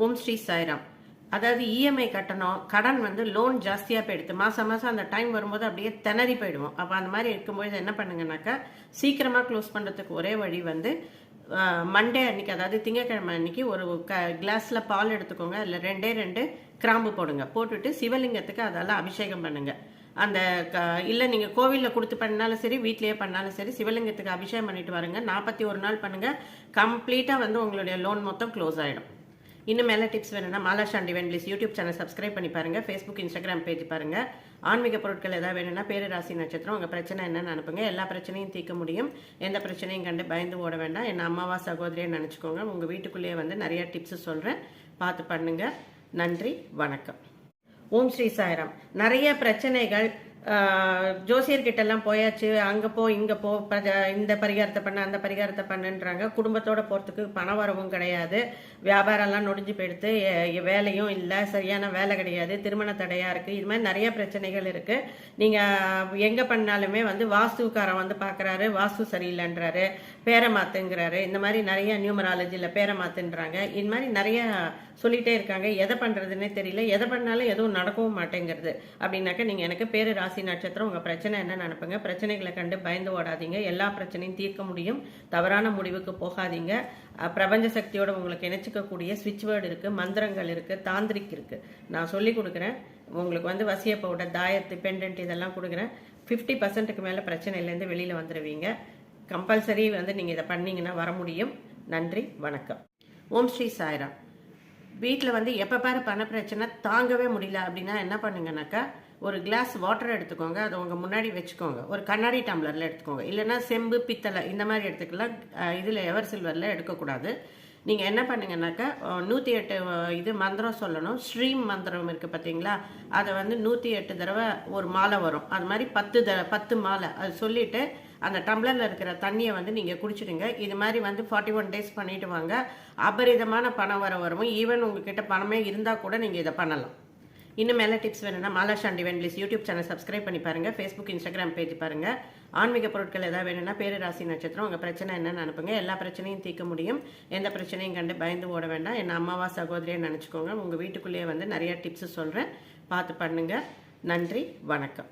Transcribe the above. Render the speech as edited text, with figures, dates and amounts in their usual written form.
ஓம் ஸ்ரீ சாய்ராம். அதாவது இஎம்ஐ கட்டணும், கடன் வந்து லோன் ஜாஸ்தியாக போயிடுது. மாதம் மாதம் அந்த டைம் வரும்போது அப்படியே திணறி போயிடுவோம். அப்போ அந்த மாதிரி இருக்கும்போது என்ன பண்ணுங்கனாக்கா, சீக்கிரமாக க்ளோஸ் பண்ணுறதுக்கு ஒரே வழி வந்து மண்டே அன்னைக்கு, அதாவது திங்கக்கிழமை அன்னைக்கு ஒரு கிளாஸில் பால் எடுத்துக்கோங்க. அதில் ரெண்டு கிராம்பு போடுங்க. போட்டுட்டு சிவலிங்கத்துக்கு அதெல்லாம் அபிஷேகம் பண்ணுங்க. அந்த இல்லை நீங்கள் கோவிலில் கொடுத்து பண்ணாலும் சரி, வீட்லேயே பண்ணாலும் சரி, சிவலிங்கத்துக்கு அபிஷேகம் பண்ணிட்டு வருங்க. 41 நாள் பண்ணுங்கள். கம்ப்ளீட்டாக வந்து உங்களுடைய லோன் மொத்தம் க்ளோஸ் ஆகிடும். இன்னும் மேலே டிப்ஸ் வேணும்னா மாலாஷான் divine please YouTube channel subscribe பண்ணி பாருங்கள். ஃபேஸ்புக், இன்ஸ்டாகிராம் பேஜ் பாருங்கள். ஆன்மீக பொருட்கள் ஏதாவது வேணும்னா பேரு, ராசி, நட்சத்திரம், உங்கள் பிரச்சனை என்னன்னு அனுப்புங்க. எல்லா பிரச்சனையும் தீர்க்க முடியும். எந்த பிரச்சனையும் கண்டு பயந்து ஓட வேண்டாம். என் அம்மாவா சகோதரியை நினச்சிக்கோங்க. உங்கள் வீட்டுக்குள்ளேயே வந்து நிறைய டிப்ஸ் சொல்கிறேன், பார்த்து பண்ணுங்க. நன்றி, வணக்கம். ஓம் ஸ்ரீ சாய்ராம். நிறைய பிரச்சனைகள், ஜோசியர்கிட்டெல்லாம் போயாச்சு, அங்கே போ இங்கே போ, இந்த பரிகாரத்தை பண்ண அந்த பரிகாரத்தை பண்ணுன்றாங்க. குடும்பத்தோட போகிறதுக்கு பண வரவும் கிடையாது, வியாபாரம்லாம் நொடிஞ்சு போயிடுத்து, வேலையும் இல்லை, சரியான வேலை கிடையாது, திருமண தடையாக இருக்குது. இது மாதிரி நிறைய பிரச்சனைகள் இருக்குது. நீங்கள் எங்கே பண்ணாலுமே வந்து வாஸ்துக்காரன் வந்து பார்க்குறாரு, வாஸ்து சரியில்லைன்றாரு, பேரை மாத்துங்கிறாரு. இந்த மாதிரி நிறைய நியூமராலஜியில் பேரை மாத்துன்றாங்க. இது மாதிரி நிறைய சொல்லிகிட்டே இருக்காங்க. எதை பண்ணுறதுன்னே தெரியல, எதை பண்ணாலும் எதுவும் நடக்கவும் மாட்டேங்கிறது. அப்படின்னாக்க நீங்கள் எனக்கு பேரு, ராசி, நட்சத்திரம், உங்கள் பிரச்சனை என்னன்னு அனுப்புங்க. பிரச்சனைகளை கண்டு பயந்து ஓடாதீங்க. எல்லா பிரச்சனையும் தீர்க்க முடியும். தவறான முடிவுக்கு போகாதீங்க. பிரபஞ்ச சக்தியோட உங்களுக்கு இணைச்சிக்கக்கூடிய ஸ்விட்ச் வேர்டு இருக்குது, மந்திரங்கள் இருக்குது, தாந்திரிக் இருக்குது. நான் சொல்லி கொடுக்குறேன். உங்களுக்கு வந்து வசிய பவுடர், தாயத்து, பெண்டன்ட் இதெல்லாம் கொடுக்குறேன். 50% மேலே பிரச்சனையிலேருந்து வெளியில் வந்துடுவீங்க. கம்பல்சரி வந்து நீங்கள் இதை பண்ணீங்கன்னா வர முடியும். நன்றி, வணக்கம். ஓம் ஸ்ரீ சாய்ராம். வீட்டில் வந்து எப்போ பாரு பண பிரச்சனை தாங்கவே முடியல அப்படின்னா என்ன பண்ணுங்கனாக்கா, ஒரு கிளாஸ் வாட்டர் எடுத்துக்கோங்க. அதை உங்கள் முன்னாடி வச்சுக்கோங்க. ஒரு கண்ணாடி டம்ளரில் எடுத்துக்கோங்க. இல்லைன்னா செம்பு, பித்தளை இந்த மாதிரி எடுத்துக்கலாம். இதில் எவர் சில்வரில் எடுக்கக்கூடாது. நீங்கள் என்ன பண்ணுங்கனாக்கா, 108 இது மந்திரம் சொல்லணும். ஸ்ரீம் மந்திரம் இருக்குது பார்த்தீங்களா, அதை வந்து 108 தடவை ஒரு மாலை வரும். அது மாதிரி 10 மாலை அது சொல்லிவிட்டு அந்த டம்ளரில் இருக்கிற தண்ணியை வந்து நீங்கள் குடிச்சிடுங்க. இது மாதிரி வந்து 41 days பண்ணிட்டு வாங்க. அபரிதமான பணம் வரும். ஈவன் உங்ககிட்ட பணமே இருந்தால் கூட நீங்கள் இதை பண்ணலாம். இன்னும் மேலே டிப்ஸ் வேணும்னா மாலாஷான் divine please YouTube channel subscribe பண்ணி பாருங்கள். ஃபேஸ்புக், இன்ஸ்டாகிராம் பேஜ் பாருங்கள். ஆன்மீக பொருட்கள் ஏதாவது வேணும்னா பேரு, ராசி, நட்சத்திரம், உங்கள் பிரச்சனை என்னன்னு அனுப்புங்க. எல்லா பிரச்சனையும் தீர்க்க முடியும். எந்த பிரச்சனையும் கண்டு பயந்து ஓட வேண்டாம். என் அம்மாவா சகோதரியை நினச்சிக்கோங்க. உங்கள் வீட்டுக்குள்ளேயே வந்து நிறைய டிப்ஸ் சொல்கிறேன், பார்த்து பண்ணுங்கள். நன்றி, வணக்கம்.